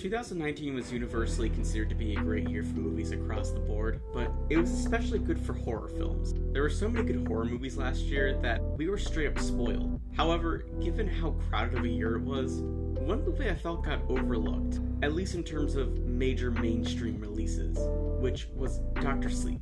2019 was universally considered to be a great year for movies across the board, but it was especially good for horror films. There were so many good horror movies last year that we were straight up spoiled. However, given how crowded of a year it was, one movie I felt got overlooked, at least in terms of major mainstream releases, which was Dr. Sleep.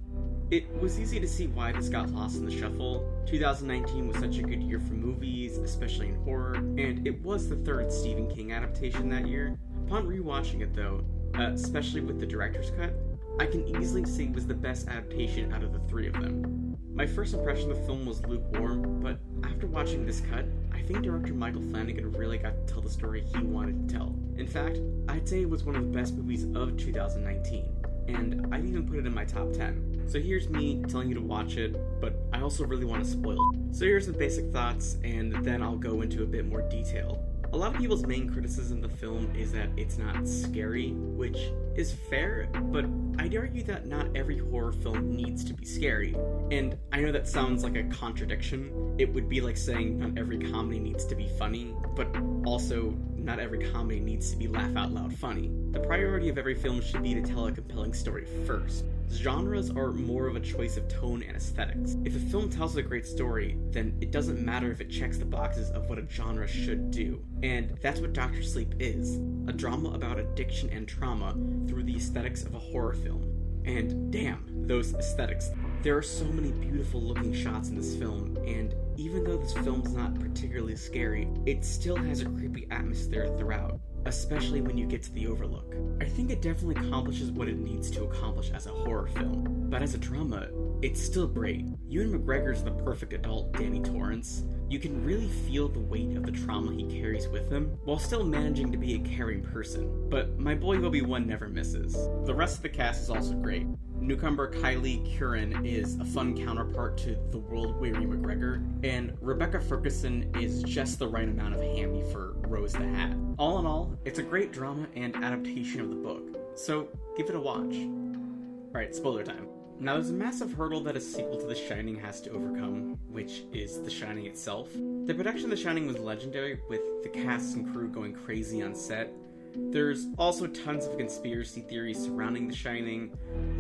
It was easy to see why this got lost in the shuffle. 2019 was such a good year for movies, especially in horror, and it was the third Stephen King adaptation that year. Upon rewatching it though, especially with the director's cut, I can easily say it was the best adaptation out of the three of them. My first impression of the film was lukewarm, but after watching this cut, I think director Michael Flyanigan really got to tell the story he wanted to tell. In fact, I'd say it was one of the best movies of 2019, and I'd even put it in my top 10. So here's me telling you to watch it, but I also really want to spoil it. So here's some basic thoughts, and then I'll go into a bit more detail. A lot of people's main criticism of the film is that it's not scary, which is fair, but I'd argue that not every horror film needs to be scary. And I know that sounds like a contradiction. It would be like saying not every comedy needs to be funny, but also not every comedy needs to be laugh out loud funny. The priority of every film should be to tell a compelling story first. Genres are more of a choice of tone and aesthetics. If a film tells a great story, then it doesn't matter if it checks the boxes of what a genre should do. And that's what Dr. Sleep is. A drama about addiction and trauma through the aesthetics of a horror film. And damn, those aesthetics. There are so many beautiful looking shots in this film, and even though this film's not particularly scary, it still has a creepy atmosphere throughout, especially when you get to the Overlook. I think it definitely accomplishes what it needs to accomplish as a horror film, but as a drama, it's still great. Ewan McGregor's the perfect adult Danny Torrance. You can really feel the weight of the trauma he carries with him, while still managing to be a caring person. But my boy Obi-Wan never misses. The rest of the cast is also great. Newcomer Kylie Curran is a fun counterpart to the world-weary McGregor, and Rebecca Ferguson is just the right amount of hammy for Rose the Hat. All in all, it's a great drama and adaptation of the book, so give it a watch. Alright, spoiler time. Now there's a massive hurdle that a sequel to The Shining has to overcome, which is The Shining itself. The production of The Shining was legendary, with the cast and crew going crazy on set. There's also tons of conspiracy theories surrounding The Shining,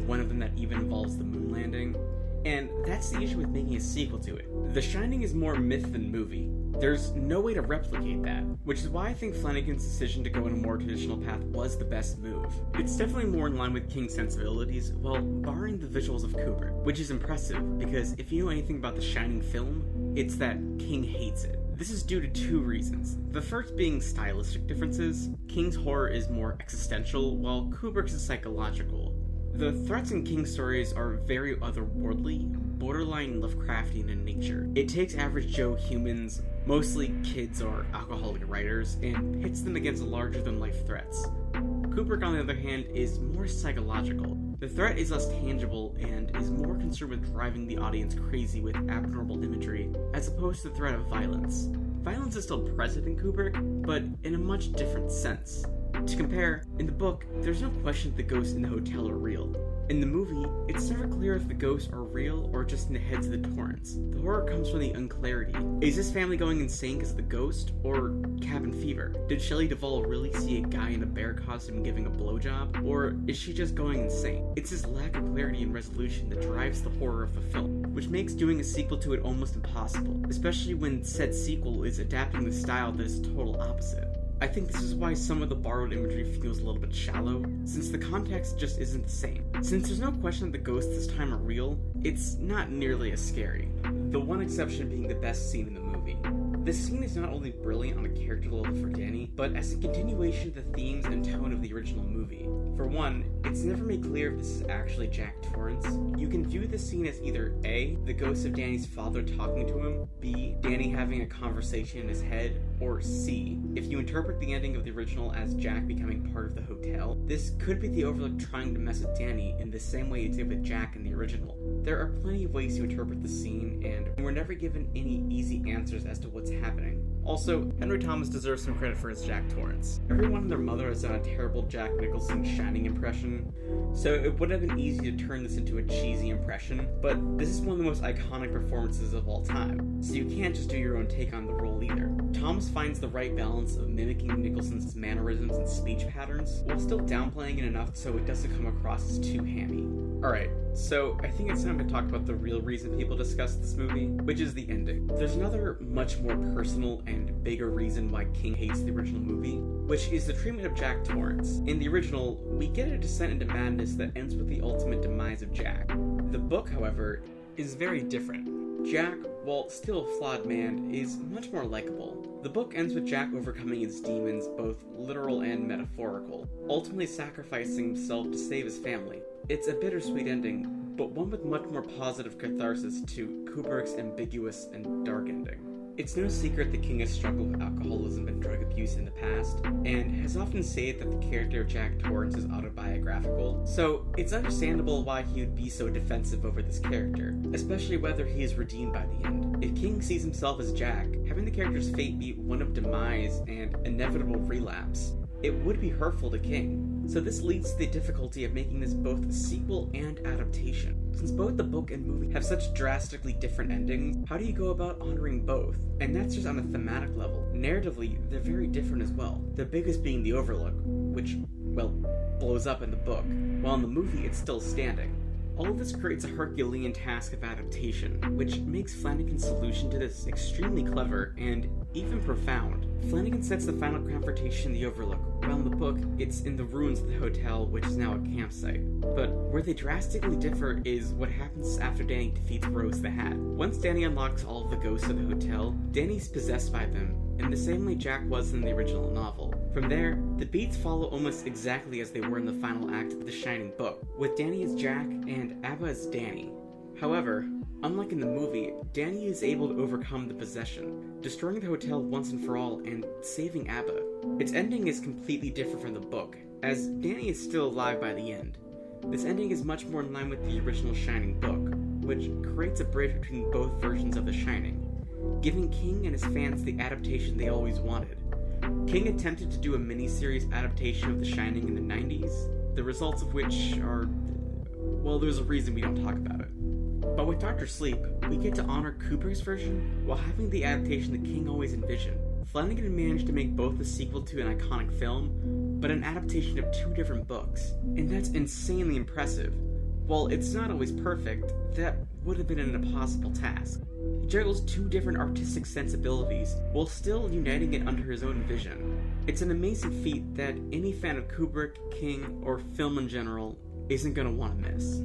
one of them that even involves the moon landing. And that's the issue with making a sequel to it. The Shining is more myth than movie. There's no way to replicate that, which is why I think Flanagan's decision to go in a more traditional path was the best move. It's definitely more in line with King's sensibilities, while barring the visuals of Kubrick, which is impressive, because if you know anything about the Shining film, it's that King hates it. This is due to two reasons. The first being stylistic differences. King's horror is more existential, while Kubrick's is psychological. The threats in King's stories are very otherworldly, borderline Lovecraftian in nature. It takes average Joe humans, mostly kids or alcoholic writers, and pits them against larger-than-life threats. Kubrick, on the other hand, is more psychological. The threat is less tangible and is more concerned with driving the audience crazy with abnormal imagery, as opposed to the threat of violence. Violence is still present in Kubrick, but in a much different sense. To compare, in the book, there's no question that the ghosts in the hotel are real. In the movie, it's never clear if the ghosts are real or just in the heads of the Torrance. The horror comes from the unclarity. Is this family going insane because of the ghost, or cabin fever? Did Shelley Duvall really see a guy in a bear costume giving a blowjob, or is she just going insane? It's this lack of clarity and resolution that drives the horror of the film, which makes doing a sequel to it almost impossible, especially when said sequel is adapting the style that is total opposite. I think this is why some of the borrowed imagery feels a little bit shallow, since the context just isn't the same. Since there's no question that the ghosts this time are real, it's not nearly as scary. The one exception being the best scene in the movie. This scene is not only brilliant on a character level for Danny, but as a continuation of the themes and tone of the original movie. For one, it's never made clear if this is actually Jack Torrance. You can view this scene as either A, the ghost of Danny's father talking to him, B, Danny having a conversation in his head, or C, if you interpret the ending of the original as Jack becoming part of the hotel, this could be the Overlook trying to mess with Danny in the same way it did with Jack in the original. There are plenty of ways to interpret the scene, and we're never given any easy answers as to what's happening. Also, Henry Thomas deserves some credit for his Jack Torrance. Everyone and their mother has done a terrible Jack Nicholson Shining impression, so it would have been easy to turn this into a cheesy impression, but this is one of the most iconic performances of all time, so you can't just do your own take on the role either. Thomas finds the right balance of mimicking Nicholson's mannerisms and speech patterns, while still downplaying it enough so it doesn't come across as too hammy. Alright, so I think it's time to talk about the real reason people discuss this movie, which is the ending. There's another much more personal and bigger reason why King hates the original movie, which is the treatment of Jack Torrance. In the original, we get a descent into madness that ends with the ultimate demise of Jack. The book, however, is very different. Jack, while still a flawed man, is much more likable. The book ends with Jack overcoming his demons, both literal and metaphorical, ultimately sacrificing himself to save his family. It's a bittersweet ending, but one with much more positive catharsis to Kubrick's ambiguous and dark ending. It's no secret the King has struggled with alcoholism and drug abuse in the past, and has often said that the character of Jack Torrance is autobiographical, so it's understandable why he would be so defensive over this character, especially whether he is redeemed by the end. If King sees himself as Jack, having the character's fate be one of demise and inevitable relapse, it would be hurtful to King. So this leads to the difficulty of making this both a sequel and adaptation. Since both the book and movie have such drastically different endings, how do you go about honoring both? And that's just on a thematic level. Narratively, they're very different as well. The biggest being the Overlook, which, well, blows up in the book, while in the movie it's still standing. All of this creates a Herculean task of adaptation, which makes Flanagan's solution to this extremely clever and even profound. Flanagan sets the final confrontation in the Overlook, while in the book, it's in the ruins of the hotel, which is now a campsite. But where they drastically differ is what happens after Danny defeats Rose the Hat. Once Danny unlocks all of the ghosts of the hotel, Danny's possessed by them, in the same way Jack was in the original novel. From there, the beats follow almost exactly as they were in the final act of The Shining book, with Danny as Jack and Abba as Danny. However, unlike in the movie, Danny is able to overcome the possession, destroying the hotel once and for all and saving Abba. Its ending is completely different from the book, as Danny is still alive by the end. This ending is much more in line with the original Shining book, which creates a bridge between both versions of The Shining, giving King and his fans the adaptation they always wanted. King attempted to do a miniseries adaptation of The Shining in the 90s, the results of which are, well, there's a reason we don't talk about it. But with Dr. Sleep, we get to honor Kubrick's version while having the adaptation that King always envisioned. Flanagan managed to make both a sequel to an iconic film, but an adaptation of two different books, and that's insanely impressive. While it's not always perfect, that would have been an impossible task. He juggles two different artistic sensibilities while still uniting it under his own vision. It's an amazing feat that any fan of Kubrick, King, or film in general isn't going to want to miss.